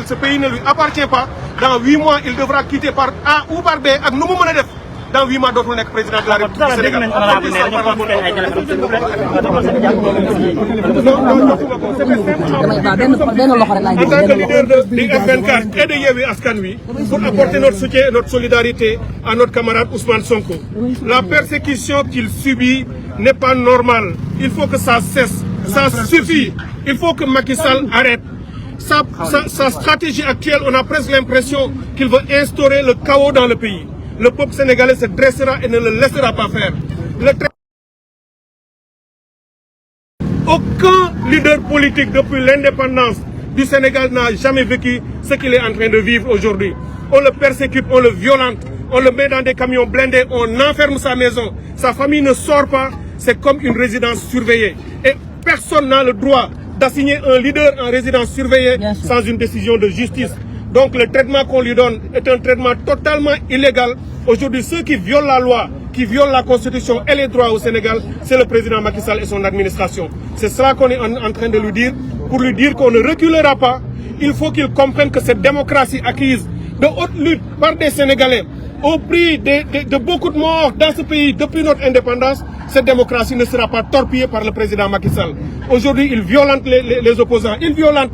Ce pays ne lui appartient pas. Dans 8 mois, il devra quitter par A ou par B. Avec nous, dans 8 mois, d'autres n'est président de la République du Sénégal. En tant que leader de F24 et de Yewwi Askan Wi, pour apporter notre soutien et notre solidarité à notre camarade Ousmane Sonko. La persécution qu'il subit n'est pas normale. Il faut que ça cesse. Ça suffit. Il faut que Macky Sall arrête. Sa stratégie actuelle, on a presque l'impression qu'il veut instaurer le chaos dans le pays. Le peuple sénégalais se dressera et ne le laissera pas faire. Aucun leader politique depuis l'indépendance du Sénégal n'a jamais vécu ce qu'il est en train de vivre aujourd'hui. On le persécute, on le violente, on le met dans des camions blindés, on enferme sa maison. Sa famille ne sort pas, c'est comme une résidence surveillée. Et personne n'a le droit d'assigner un leader en résidence surveillée sans une décision de justice. Donc le traitement qu'on lui donne est un traitement totalement illégal. Aujourd'hui, ceux qui violent la loi, qui violent la Constitution et les droits au Sénégal, c'est le président Macky Sall et son administration. C'est cela qu'on est en train de lui dire, pour lui dire qu'on ne reculera pas. Il faut qu'il comprenne que cette démocratie acquise de haute lutte par des Sénégalais, au prix de beaucoup de morts dans ce pays depuis notre indépendance, cette démocratie ne sera pas torpillée par le président Macky Sall. Aujourd'hui, il violente les opposants, il violente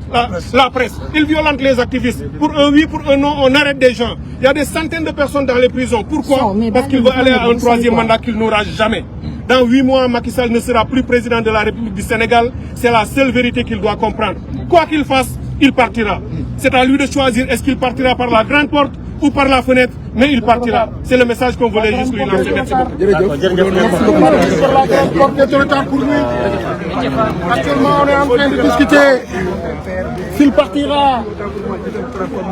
la presse, il violente les activistes. Pour un oui, pour un non, on arrête des gens. Il y a des centaines de personnes dans les prisons. Pourquoi? Parce qu'il veut aller à un troisième mandat qu'il n'aura jamais. Dans 8 mois, Macky Sall ne sera plus président de la République du Sénégal. C'est la seule vérité qu'il doit comprendre. Quoi qu'il fasse, il partira. C'est à lui de choisir est-ce qu'il partira par la grande porte ou par la fenêtre, mais il partira. C'est le message qu'on voulait juste lui lancer. Merci beaucoup. Actuellement, on est en train de discuter s'il partira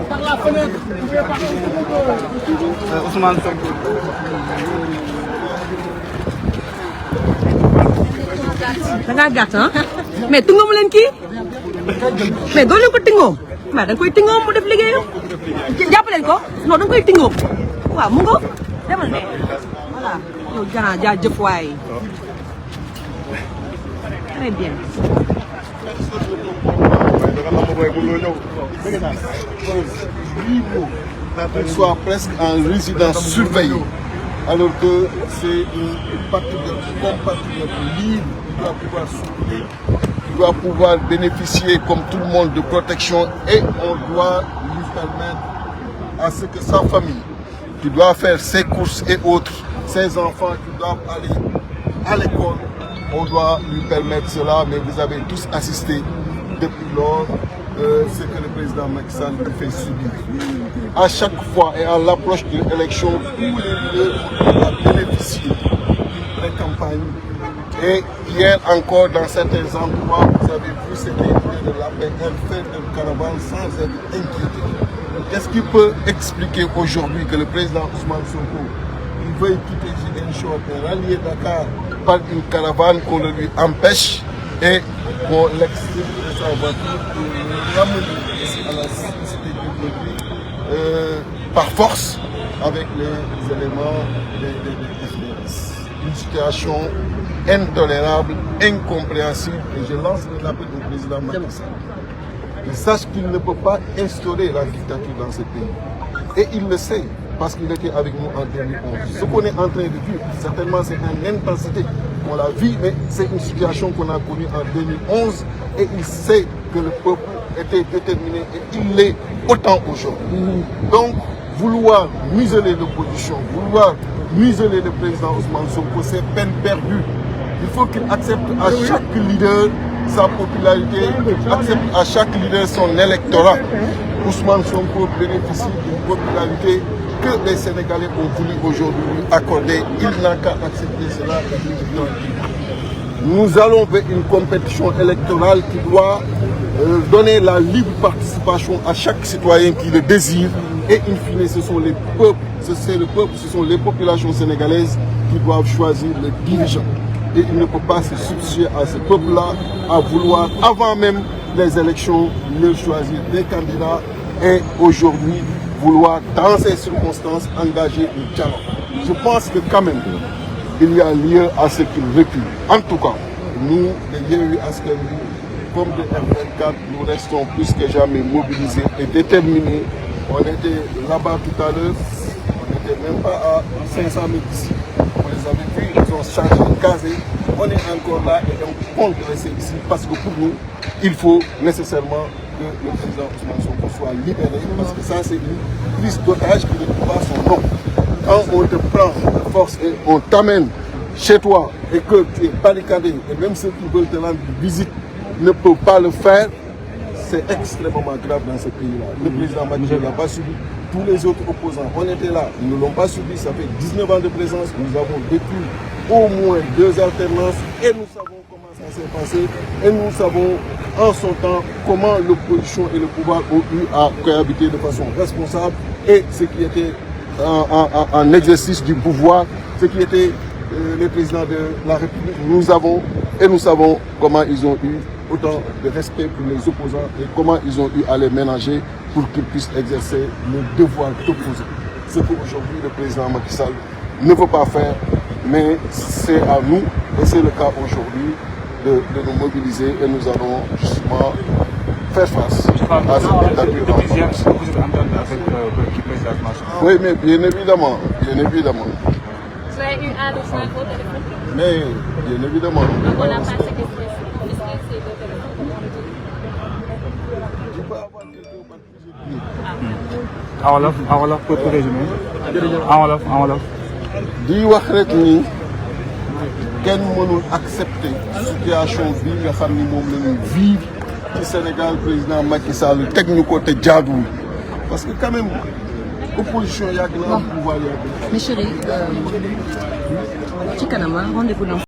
par la fenêtre. Ousmane Sonko. da ngaa gàtt ah mais tingoom leen kii mais doo leen ko tingoom mais da nga koy tingoom mu def liggéeyam jàppaleen ko non da nga koy tingoom waaw mu ngo demal ne voilà yow jana jaajëf waay très bien. Il soit presque en résidence surveillée, alors que c'est une partie de compatriote libre, il doit pouvoir soutenir, il doit pouvoir bénéficier comme tout le monde de protection et on doit lui permettre à ce que sa famille, qui doit faire ses courses et autres, ses enfants qui doivent aller à l'école, on doit lui permettre cela, mais vous avez tous assisté depuis lors ce que le président Macky Sall fait subir. À chaque fois et à l'approche de l'élection, tous les leaders ont bénéficié des campagnes. Et hier encore, dans certains endroits, vous avez vu ces leaders de l'APR faire une caravane sans être inquiétés. Qu'est-ce qui peut expliquer aujourd'hui que le président Ousmane Sonko veuille quitter Ziguinchor et rallier Dakar par une caravane qu'on le lui empêche et qu'on l'extrait de sa voiture pour le ramener ici à la cité du par force avec les éléments des FDS. Une situation intolérable, incompréhensible et je lance l'appel au président Macky Sall. Il sache qu'il ne peut pas instaurer la dictature dans ce pays. Et il le sait, parce qu'il était avec nous en 2011. Ce qu'on est en train de vivre, certainement c'est une intensité qu'on l'a vu, mais c'est une situation qu'on a connue en 2011 et il sait que le peuple était déterminé et il l'est autant aujourd'hui. Donc, vouloir museler l'opposition, vouloir museler le président Ousmane Sonko, c'est peine perdue. Il faut qu'il accepte à chaque leader sa popularité, accepte à chaque leader son électorat. Ousmane Sonko bénéficie d'une popularité que les Sénégalais ont voulu aujourd'hui lui accorder. Il n'a qu'à accepter cela. Nous allons vers une compétition électorale qui doit donner la libre participation à chaque citoyen qui le désire. Et in fine, ce sont les peuples, ce sont les populations sénégalaises qui doivent choisir les dirigeants. Et il ne peut pas se substituer à ce peuple-là à vouloir, avant même les élections, leur choisir des candidats et aujourd'hui vouloir, dans ces circonstances, engager un dialogue. Je pense que quand même, il y a lieu à ce qu'il recule. En tout cas, nous, les Yewwi Askan Wi, comme de F24, nous restons plus que jamais mobilisés et déterminés. On était là-bas tout à l'heure, on n'était même pas à 500 000 ici. On les avait vus, ils ont changé, casé. On est encore là et on compte rester ici parce que pour nous, il faut nécessairement que le président Ousmane Sonko soit libéré parce que ça c'est une prise d'otage qui ne trouve pas son nom. Quand on te prend de force et on t'amène chez toi et que tu es barricadé et même ceux qui veulent te rendre visite ne peuvent pas le faire, c'est extrêmement grave dans ce pays-là. Le président Macky ne l'a pas subi, tous les autres opposants, on était là, ils ne l'ont pas subi, ça fait 19 ans de présence, nous avons vécu au moins 2 alternances et nous savons comment ça s'est passé et nous savons en son temps comment l'opposition et le pouvoir ont eu à cohabiter de façon responsable et ce qui était en exercice du pouvoir, ce qui était les présidents de la République, nous savons comment ils ont eu autant de respect pour les opposants et comment ils ont eu à les ménager pour qu'ils puissent exercer le devoir d'opposer. Ce qu'aujourd'hui le président Macky Sall ne veut pas faire, mais c'est à nous, et c'est le cas aujourd'hui, de nous mobiliser et nous allons justement faire face à cette dictature. Oui, mais bien évidemment, Vous avez eu un ou 5 autres téléphones? Mais bien évidemment. Donc on n'a pas séquestré ces 2 téléphones. Tu peux avoir quelqu'un par plusieurs biais. En wolof pour résumer. En wolof. di wax rek ni kenn mënul accepter situation bi nga xam ni moom la ñuy vivre ci Sénégal président Macky Sall teg ñu ko te jaaduwul parce que quand même opposition yàgg na am pouvoir yàgg na. Mais chérie, ci kanam rendez-vous dans